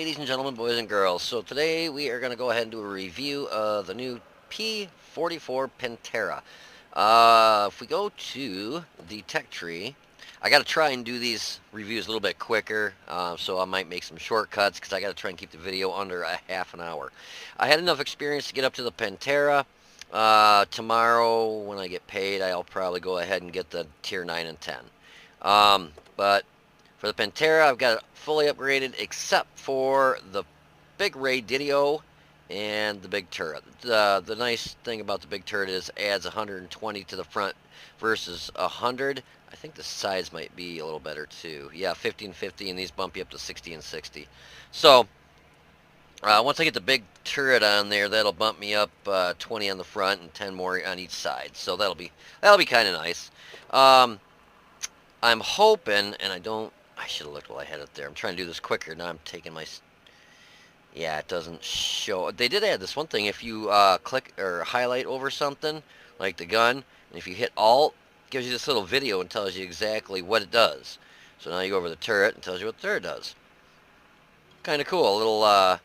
ladies and gentlemen, boys and girls. So today we are going to go ahead and do a review of the new P44 Pantera. If we go to the tech tree, I got to try and do these reviews a little bit quicker, so I might make some shortcuts because I got to try and keep the video under a half an hour. I had enough experience to get up to the Pantera. Tomorrow, when I get paid, I'll probably go ahead and get the Tier 9 and 10. But for the Pantera, I've got it fully upgraded except for the big radio and the big turret. The nice thing about the big turret is it adds 120 to the front versus 100. I think the size might be a little better too. Yeah, 50 and 50, and these bump you up to 60 and 60. So once I get the big turret on there, that'll bump me up 20 on the front and 10 more on each side. So that'll be kind of nice. I'm hoping, and I should have looked while I had it there. I'm trying to do this quicker. Now I'm taking my... Yeah, it doesn't show. They did add this one thing. If you click or highlight over something, like the gun, and if you hit Alt, it gives you this little video and tells you exactly what it does. So now you go over the turret and tells you what the turret does. Kind of cool. A little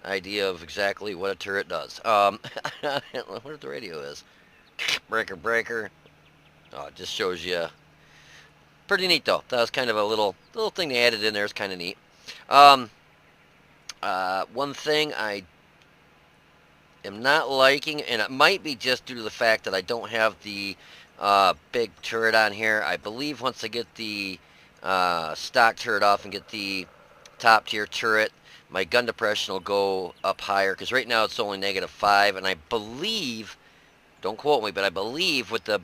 idea of exactly what a turret does. I don't know what the radio is. Breaker, breaker. Oh, it just shows you... Pretty neat though. That was kind of a little thing they added in there. It's kind of neat. One thing I am not liking, and it might be just due to the fact that I don't have the big turret on here. I believe once I get the stock turret off and get the top tier turret, my gun depression will go up higher. Because right now it's only -5, and I believe, don't quote me, but I believe with the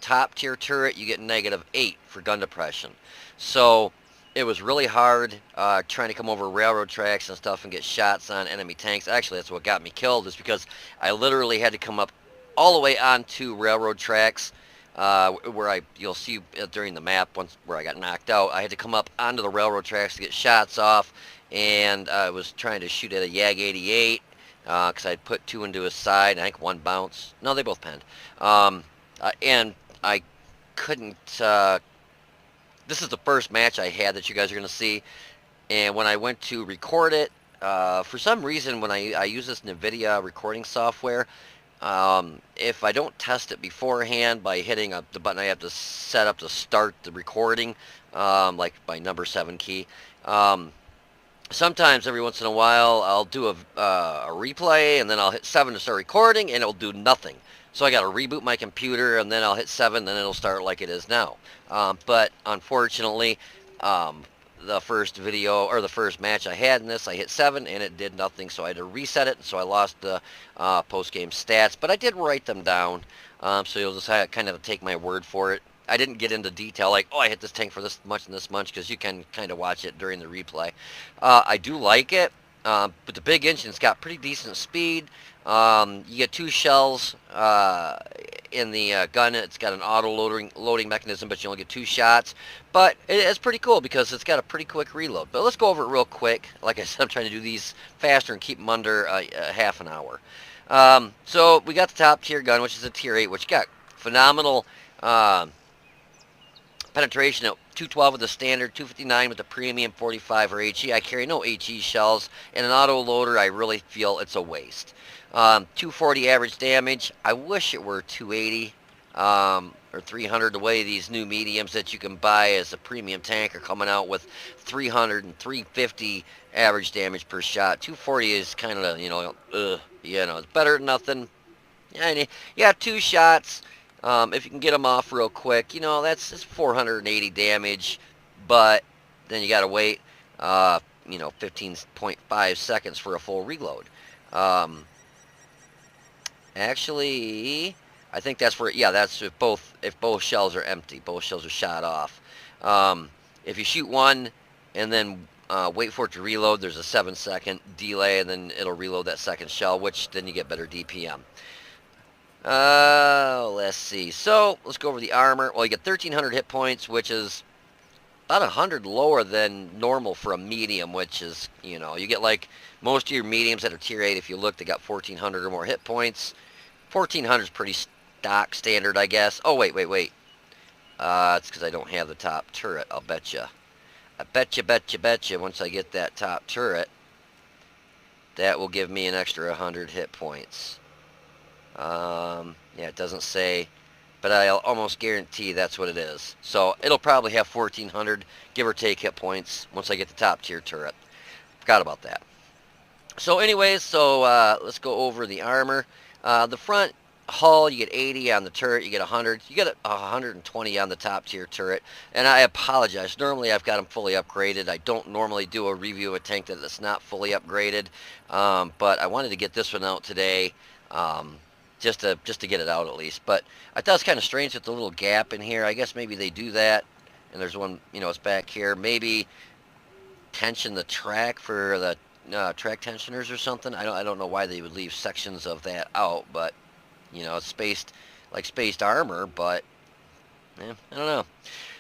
top tier turret you get -8 for gun depression. So it was really hard trying to come over railroad tracks and stuff and get shots on enemy tanks. Actually, that's what got me killed, is because I literally had to come up all the way onto railroad tracks where you'll see during the map where I got knocked out. I had to come up onto the railroad tracks to get shots off, and I was trying to shoot at a Yag 88 because I'd put 2 into his side. I think 1 bounce. No, they both penned. And I couldn't... this is the first match I had that you guys are going to see, and when I went to record it, for some reason when I use this NVIDIA recording software, if I don't test it beforehand by hitting the button I have to set up to start the recording, like by number 7 key, sometimes every once in a while I'll do a replay, and then I'll hit 7 to start recording, and it'll do nothing. So I got to reboot my computer, and then I'll hit 7, then it'll start like it is now. But unfortunately, the first video, or the first match I had in this, I hit 7, and it did nothing, so I had to reset it, so I lost the post-game stats. But I did write them down, so you'll just kind of take my word for it. I didn't get into detail like, oh, I hit this tank for this much and this much, because you can kind of watch it during the replay. I do like it, but the big engine's got pretty decent speed. You get 2 shells in the gun. It's got an auto loading mechanism, but you only get 2 shots. But it's pretty cool because it's got a pretty quick reload. But let's go over it real quick. Like I said, I'm trying to do these faster and keep them under half an hour. So we got the top tier gun, which is a tier 8, which got phenomenal penetration at 212 with the standard, 259 with the premium, 45 for HE. I carry no HE shells, and an auto loader, I really feel it's a waste. 240 average damage. I wish it were 280 or 300, the way these new mediums that you can buy as a premium tank are coming out with 300 and 350 average damage per shot. 240 is kind of, it's better than nothing. Yeah, 2 shots. If you can get them off real quick, that's 480 damage, but then you got to wait, 15.5 seconds for a full reload. Actually, I think that's that's if both shells are empty, both shells are shot off. If you shoot one and then wait for it to reload, there's a 7-second delay, and then it'll reload that second shell, which then you get better DPM. Let's see. So, let's go over the armor. Well, you get 1,300 hit points, which is about 100 lower than normal for a medium, which is, you get like most of your mediums that are tier 8, if you look, they got 1,400 or more hit points. 1,400 is pretty stock standard, I guess. Oh, wait. It's because I don't have the top turret, I'll bet you. I bet you, once I get that top turret, that will give me an extra 100 hit points. Yeah, it doesn't say, but I'll almost guarantee that's what it is. So it'll probably have 1,400, give or take, hit points once I get the top tier turret. Forgot about that. So anyways, let's go over the armor. The front hull, you get 80 on the turret, you get 100. You get 120 on the top tier turret. And I apologize. Normally I've got them fully upgraded. I don't normally do a review of a tank that is not fully upgraded. But I wanted to get this one out today. Just to get it out at least. But I thought it's kind of strange with the little gap in here. I guess maybe they do that. And there's one, it's back here. Maybe tension the track for the track tensioners or something. I don't know why they would leave sections of that out, but it's spaced armor, but I don't know.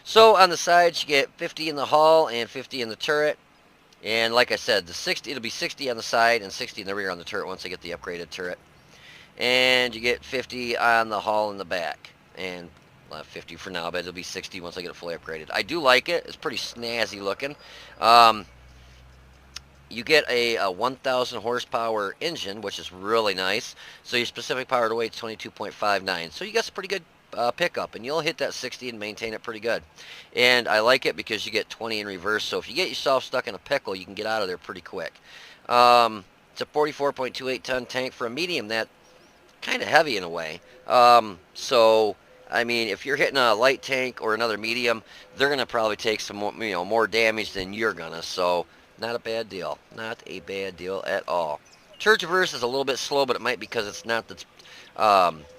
So on the sides you get 50 in the hull and 50 in the turret, and like I said, it'll be 60 on the side and 60 in the rear on the turret once I get the upgraded turret, and you get 50 on the hull in the back, and 50 for now, but it'll be 60 once I get it fully upgraded. I do like it. It's pretty snazzy looking. You get a 1,000 horsepower engine, which is really nice. So your specific power to weight is 22.59. So you got some pretty good pickup, and you'll hit that 60 and maintain it pretty good. And I like it because you get 20 in reverse. So if you get yourself stuck in a pickle, you can get out of there pretty quick. It's a 44.28 ton tank for a medium. That kind of heavy in a way. So I mean, if you're hitting a light tank or another medium, they're gonna probably take some more damage than you're gonna. So not a bad deal. Not a bad deal at all. Turret traverse is a little bit slow, but it might be because it's not the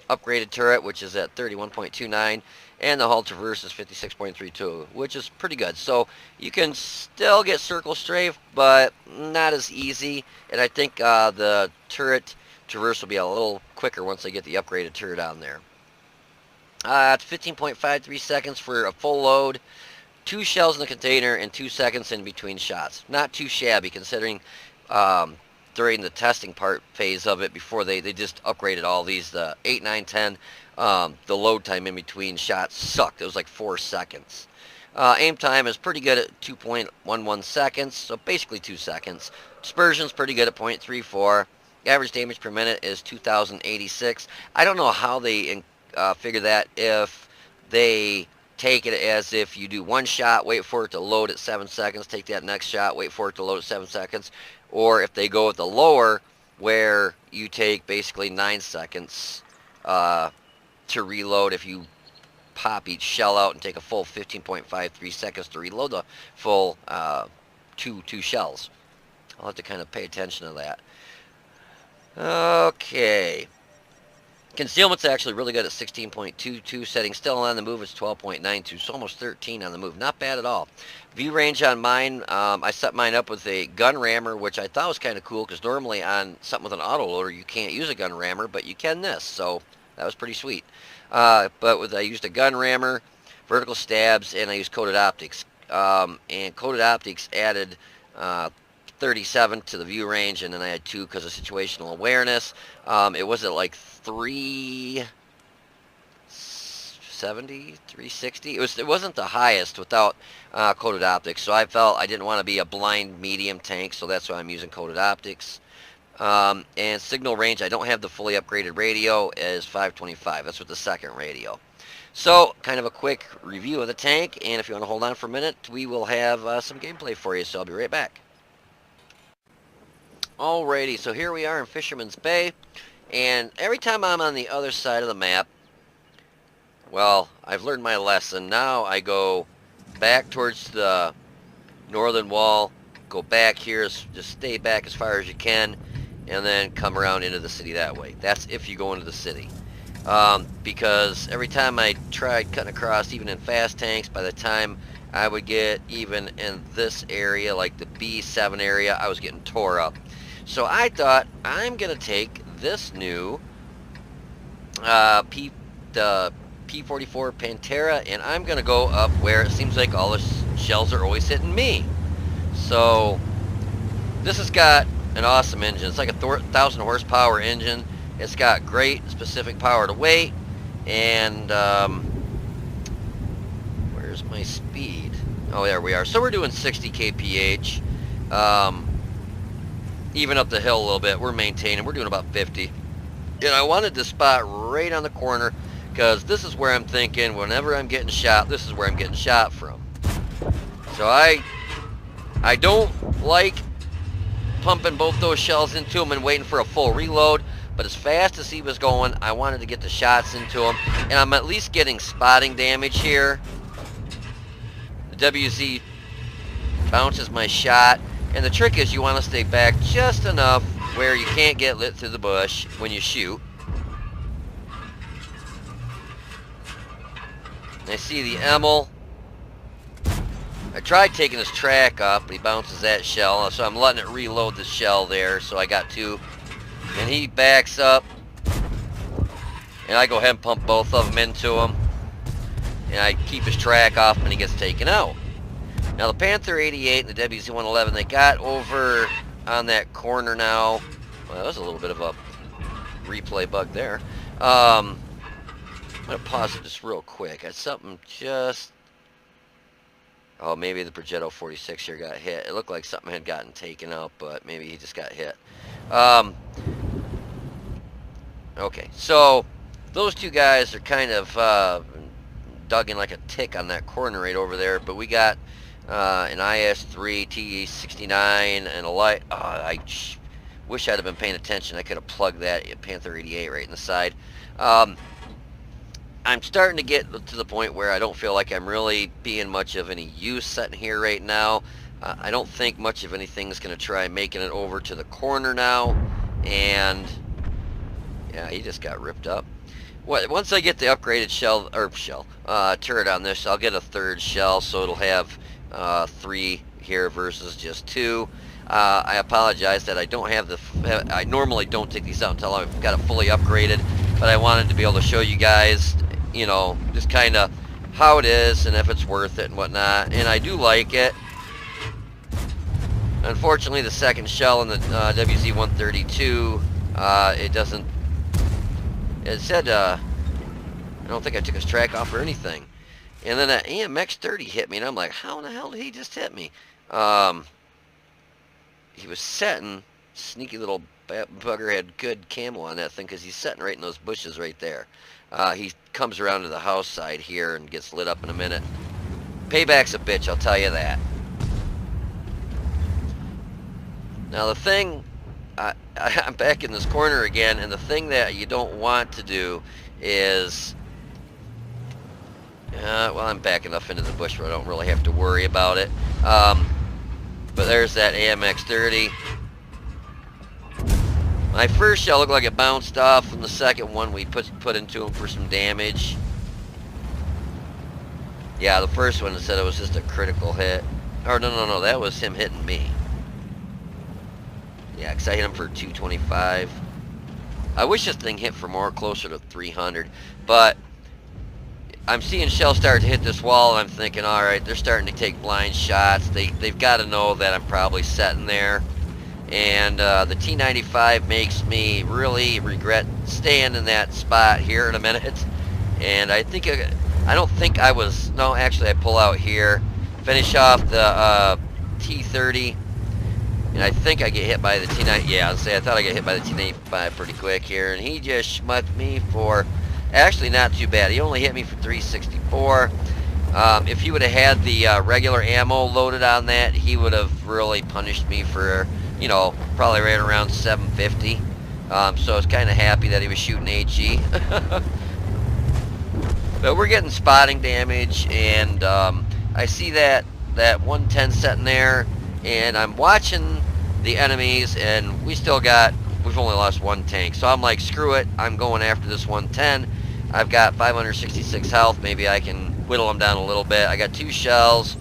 upgraded turret, which is at 31.29, and the hull traverse is 56.32, which is pretty good. So you can still get circle strafe, but not as easy. And I think the turret traverse will be a little quicker once I get the upgraded turret on there. It's 15.53 seconds for a full load. 2 shells in the container and 2 seconds in between shots. Not too shabby considering during the testing phase of it before they just upgraded all these, the 8, 9, 10, the load time in between shots sucked. It was like 4 seconds. Aim time is pretty good at 2.11 seconds, so basically 2 seconds. Dispersion's pretty good at 0.34. Average damage per minute is 2,086. I don't know how they figure that, if they take it as if you do one shot, wait for it to load at 7 seconds, take that next shot, wait for it to load at 7 seconds, or if they go with the lower, where you take basically 9 seconds to reload if you pop each shell out and take a full 15.53 seconds to reload the full two shells. I'll have to kind of pay attention to that. Okay. Concealment's actually really good at 16.22. Setting still on the move is 12.92. So almost 13 on the move. Not bad at all. View range on mine, I set mine up with a gun rammer, which I thought was kind of cool because normally on something with an autoloader you can't use a gun rammer, but you can this. So that was pretty sweet. I used a gun rammer, vertical stabs, and I used coated optics. And coated optics added 37 to the view range, and then I had 2 because of situational awareness. It was at like 370, 360. It wasn't the highest without coated optics, so I felt I didn't want to be a blind medium tank, so that's why I'm using coated optics. And signal range, I don't have the fully upgraded radio, is 525. That's with the second radio. So, kind of a quick review of the tank, and if you want to hold on for a minute, we will have some gameplay for you, so I'll be right back. Alrighty, so here we are in Fisherman's Bay, and every time I'm on the other side of the map, well, I've learned my lesson. Now I go back towards the northern wall, go back here, just stay back as far as you can, and then come around into the city that way. That's if you go into the city. Because every time I tried cutting across, even in fast tanks, by the time I would get even in this area, like the B7 area, I was getting tore up. So I thought, I'm going to take this new the P44 Pantera, and I'm going to go up where it seems like all the shells are always hitting me. So this has got an awesome engine. It's like a 1,000 horsepower engine. It's got great specific power to weight, and where's my speed? Oh, there we are. So we're doing 60 kph. Um, even up the hill a little bit. We're maintaining. We're doing about 50. And I wanted to spot right on the corner because this is where I'm thinking whenever I'm getting shot, this is where I'm getting shot from. So I don't like pumping both those shells into him and waiting for a full reload. But as fast as he was going, I wanted to get the shots into him. And I'm at least getting spotting damage here. The WZ bounces my shot. And the trick is you want to stay back just enough where you can't get lit through the bush when you shoot. And I see the Emil. I tried taking his track off, but he bounces that shell. So I'm letting it reload the shell there. So I got two. And he backs up. And I go ahead and pump both of them into him. And I keep his track off and he gets taken out. Now the Panther 88 and the WZ-111, they got over on that corner now. Well, that was a little bit of a replay bug there. I'm going to pause it just real quick. Got something just... Oh, maybe the Progetto 46 here got hit. It looked like something had gotten taken out, but maybe he just got hit. Okay, so those two guys are kind of dug in like a tick on that corner right over there, but we got an IS-3 T69 and a light. I wish I'd have been paying attention. I could have plugged that Panther 88 right in the side. I'm starting to get to the point where I don't feel like I'm really being much of any use sitting here right now. I don't think much of anything's going to try making it over to the corner now. And yeah, he just got ripped up. Once I get the upgraded turret on this, I'll get a third shell, so it'll have 3 here versus just 2. I apologize that I don't have I normally don't take these out until I've got it fully upgraded, but I wanted to be able to show you guys, you know, just kind of how it is and if it's worth it and whatnot. And I do like it. Unfortunately, the second shell in the WZ-132, it doesn't. It said, I don't think I took his track off or anything. And then that AMX-30 hit me, and I'm like, how in the hell did he just hit me? He was setting, sneaky little bugger had good camo on that thing because he's setting right in those bushes right there. He comes around to the house side here and gets lit up in a minute. Payback's a bitch, I'll tell you that. Now the thing, I'm back in this corner again, and the thing that you don't want to do is, well, I'm back enough into the bush where I don't really have to worry about it. But there's that AMX-30. My first shell looked like it bounced off, and the second one we put into him for some damage. Yeah, the first one said it was just a critical hit. Or no, that was him hitting me. Yeah, because I hit him for 225. I wish this thing hit for more, closer to 300. But I'm seeing shells start to hit this wall, and I'm thinking, all right, they're starting to take blind shots. They've got to know that I'm probably sitting there. And the T95 makes me really regret staying in that spot here in a minute. And I think I don't think I was. No, actually, I pull out here, finish off the T30. And I think I get hit by the T9. Yeah, I thought I got hit by the T95 pretty quick here. And he just schmucked me for, actually not too bad. He only hit me for 364. If he would have had the regular ammo loaded on that, he would have really punished me for, you know, probably right around 750. So I was kind of happy that he was shooting HE. But we're getting spotting damage, and I see that 110 sitting there. And I'm watching the enemies, and we've only lost 1 tank. So I'm like, screw it, I'm going after this 110. I've got 566 health, maybe I can whittle him down a little bit. I got 2 shells.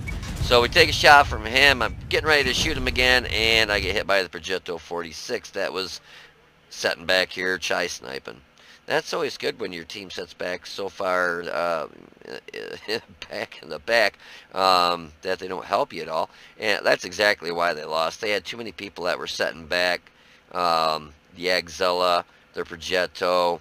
So we take a shot from him, I'm getting ready to shoot him again, and I get hit by the Progetto 46 that was setting back here, chai sniping. That's always good when your team sets back so far back in the back that they don't help you at all. And that's exactly why they lost. They had too many people that were setting back. The Agzilla, their Progetto,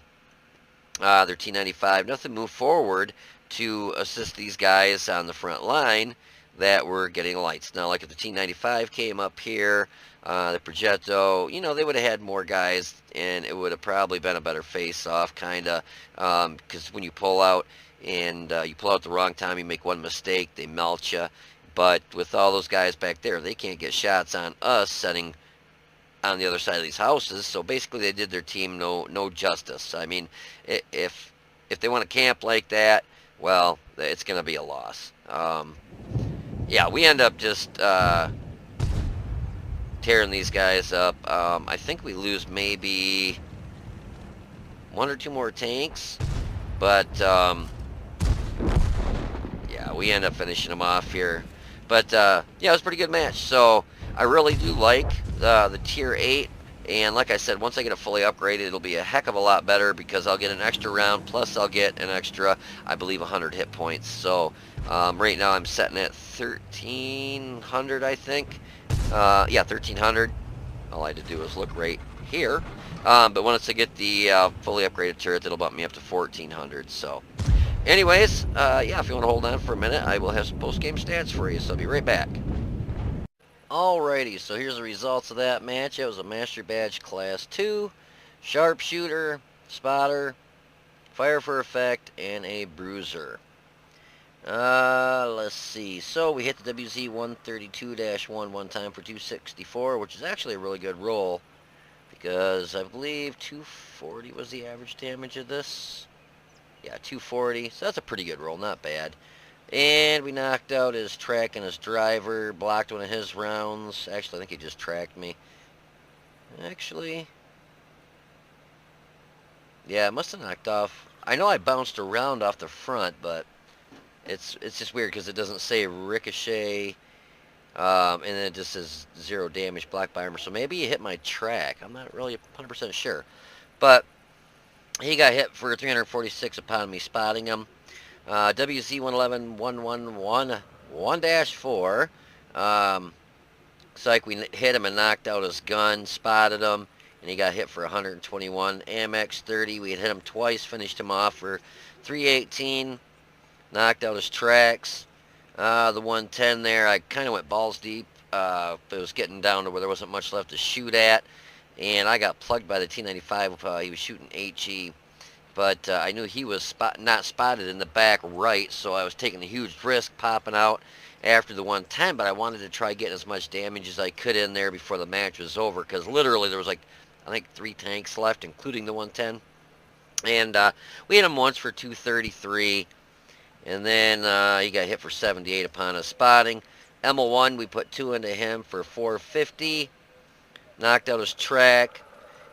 their T95. Nothing moved forward to assist these guys on the front line. that were getting lights. Now, like if the T95 came up here, the Progetto, you know, they would have had more guys, and it would have probably been a better face-off, kind of, because when you pull out and you pull out at the wrong time, you make one mistake, they melt you. But with all those guys back there, they can't get shots on us setting on the other side of these houses. So basically, they did their team no justice. I mean, if they want to camp like that, well, it's going to be a loss. Yeah, we end up just tearing these guys up. I think we lose maybe one or two more tanks, but yeah, we end up finishing them off here. But yeah, it was a pretty good match. So I really do like the Tier 8. And like I said, once I get it fully upgraded, it'll be a heck of a lot better because I'll get an extra round, plus I'll get an extra, I believe, 100 hit points. So right now I'm setting at 1,300, I think. Yeah, 1,300. All I had to do was look right here. But once I get the fully upgraded turret, it'll bump me up to 1,400. So anyways, yeah, if you want to hold on for a minute, I will have some post-game stats for you. So I'll be right back. Alrighty, so here's the results of that match. It was a Master Badge Class 2, Sharpshooter, Spotter, Fire for Effect, and a Bruiser. Let's see. So we hit the WZ 132-1 one time for 264, which is actually a really good roll because I believe 240 was the average damage of this. Yeah, 240. So that's a pretty good roll, not bad. And we knocked out his track and his driver, blocked one of his rounds. Actually, I think he just tracked me. Actually, yeah, it must have knocked off. I know I bounced around off the front, but it's just weird because it doesn't say ricochet, and then it just says 0 damage, blocked by armor. So maybe he hit my track. I'm not really 100% sure. But he got hit for 346 upon me spotting him. WZ-111-111-1-4. Psych, we hit him and knocked out his gun, spotted him, and he got hit for 121. Amex 30, we had hit him twice, finished him off for 318, knocked out his tracks. The 110 there, I kind of went balls deep. It was getting down to where there wasn't much left to shoot at, and I got plugged by the T95. He was shooting HE. But I knew he was not spotted in the back right, so I was taking a huge risk popping out after the 110, but I wanted to try getting as much damage as I could in there before the match was over, because literally there was like, I think 3 tanks left, including the 110. And we hit him once for 233, and then he got hit for 78 upon us spotting. ML1, we put 2 into him for 450, knocked out his track,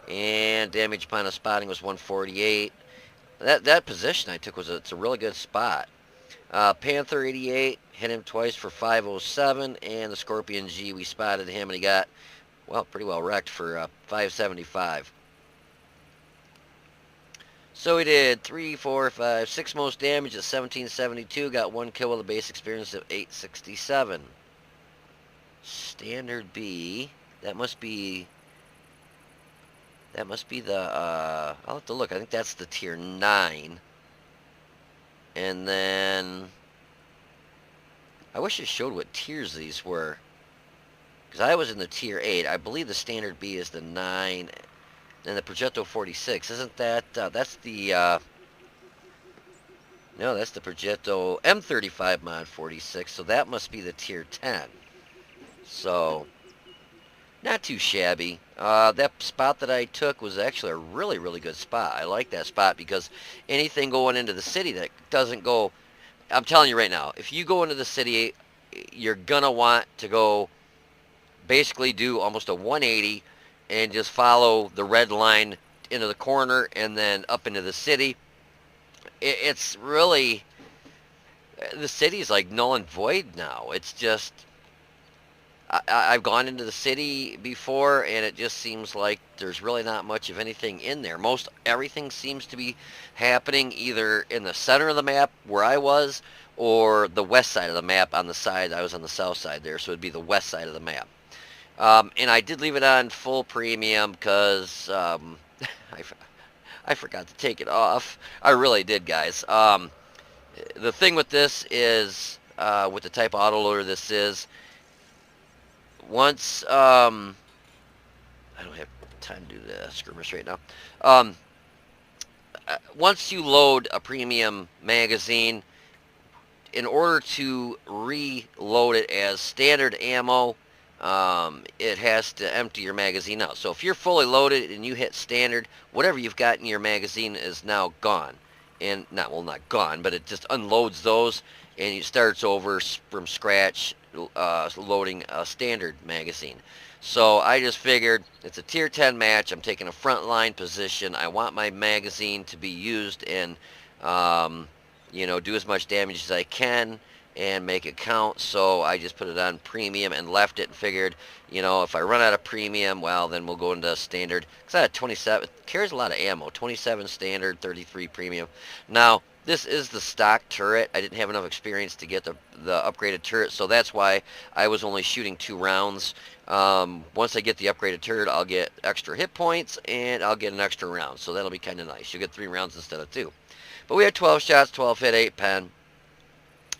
and damage upon us spotting was 148. That position I took it's a really good spot. Panther 88 hit him twice for 507, and the Scorpion G, we spotted him and he got, well, pretty well wrecked for 575. So he did 3, 4, 5, 6 most damage at 1772, got 1 kill with a base experience of 867. Standard B, that must be the, I'll have to look. I think that's the Tier 9. And then, I wish it showed what tiers these were. Because I was in the Tier 8. I believe the Standard B is the 9. And the Progetto 46. Isn't that, that's the, no, that's the Progetto M35 Mod 46. So that must be the Tier 10. So, not too shabby. That spot that I took was actually a really, really good spot. I like that spot because anything going into the city that doesn't go... I'm telling you right now, if you go into the city, you're going to want to go basically do almost a 180 and just follow the red line into the corner and then up into the city. It's really... The city's like null and void now. It's just... I've gone into the city before, and it just seems like there's really not much of anything in there. Everything seems to be happening either in the center of the map where I was, or the west side of the map on the side. I was on the south side there, so it'd be the west side of the map. And I did leave it on full premium because I forgot to take it off. I really did, guys. The thing with this is with the type of autoloader this is, once I don't have time to do the skirmish right now. Um, Once you load a premium magazine, in order to reload it as standard ammo, it has to empty your magazine out. So if you're fully loaded and you hit standard, whatever you've got in your magazine is now gone. And not gone, but it just unloads those and it starts over from scratch, loading a standard magazine. So I just figured it's a tier 10 match. I'm taking a front line position. I want my magazine to be used and do as much damage as I can and make it count. So I just put it on premium and left it and figured, if I run out of premium, well, then we'll go into standard. Because I had 27, carries a lot of ammo, 27 standard, 33 premium. Now, this is the stock turret. I didn't have enough experience to get the upgraded turret, so that's why I was only shooting 2 rounds. Once I get the upgraded turret, I'll get extra hit points, and I'll get an extra round, so that'll be kind of nice. You'll get 3 rounds instead of 2. But we had 12 shots, 12 hit, 8 pen,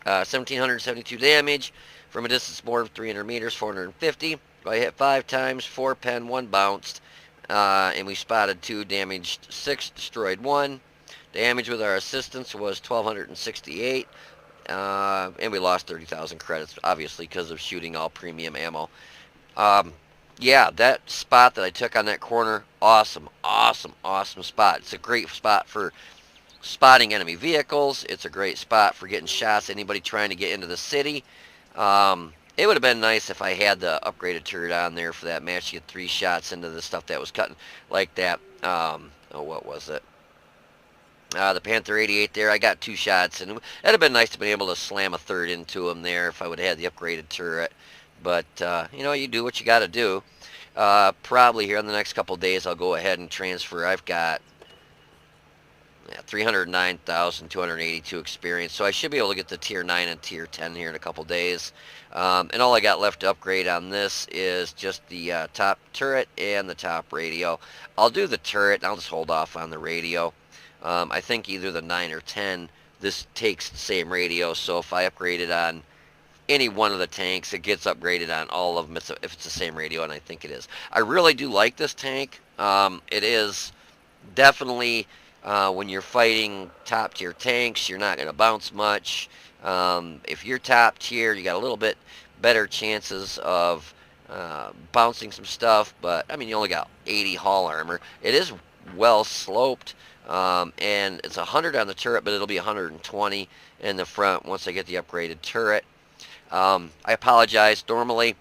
1,772 damage from a distance more than 300 meters, 450. I hit 5 times, 4 pen, 1 bounced, and we spotted 2, damaged 6, destroyed 1. Damage with our assistance was 1,268, and we lost 30,000 credits, obviously, because of shooting all premium ammo. Yeah, that spot that I took on that corner, awesome, awesome, awesome spot. It's a great spot for spotting enemy vehicles. It's a great spot for getting shots, anybody trying to get into the city. It would have been nice if I had the upgraded turret on there for that match to get 3 shots into the stuff that was cutting like that. What was it? The Panther 88 there, I got 2 shots, and it would have been nice to be able to slam a third into him there if I would have had the upgraded turret. But, you do what you got to do. Probably here in the next couple days I'll go ahead and transfer. I've got 309,282 experience, so I should be able to get the tier 9 and tier 10 here in a couple days. And all I got left to upgrade on this is just the top turret and the top radio. I'll do the turret, and I'll just hold off on the radio. I think either the 9 or 10, this takes the same radio, so if I upgrade it on any one of the tanks, it gets upgraded on all of them if it's the same radio, and I think it is. I really do like this tank. It is definitely, when you're fighting top tier tanks, you're not going to bounce much. If you're top tier, you got a little bit better chances of bouncing some stuff, but I mean, you only got 80 hull armor. It is well sloped. And it's 100 on the turret, but it'll be 120 in the front once I get the upgraded turret. I apologize. Normally,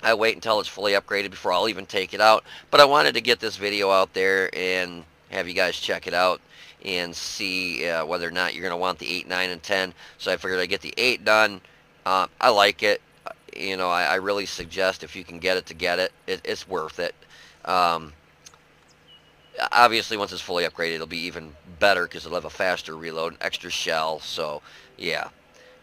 I wait until it's fully upgraded before I'll even take it out, but I wanted to get this video out there and have you guys check it out and see whether or not you're going to want the 8, 9, and 10. So I figured I'd get the 8 done. I like it. I really suggest if you can get it to get it. It's worth it. Obviously, once it's fully upgraded, it'll be even better because it'll have a faster reload, extra shell, so yeah.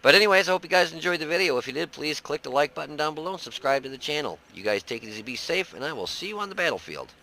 But anyways, I hope you guys enjoyed the video. If you did, please click the like button down below and subscribe to the channel. You guys take it easy, be safe, and I will see you on the battlefield.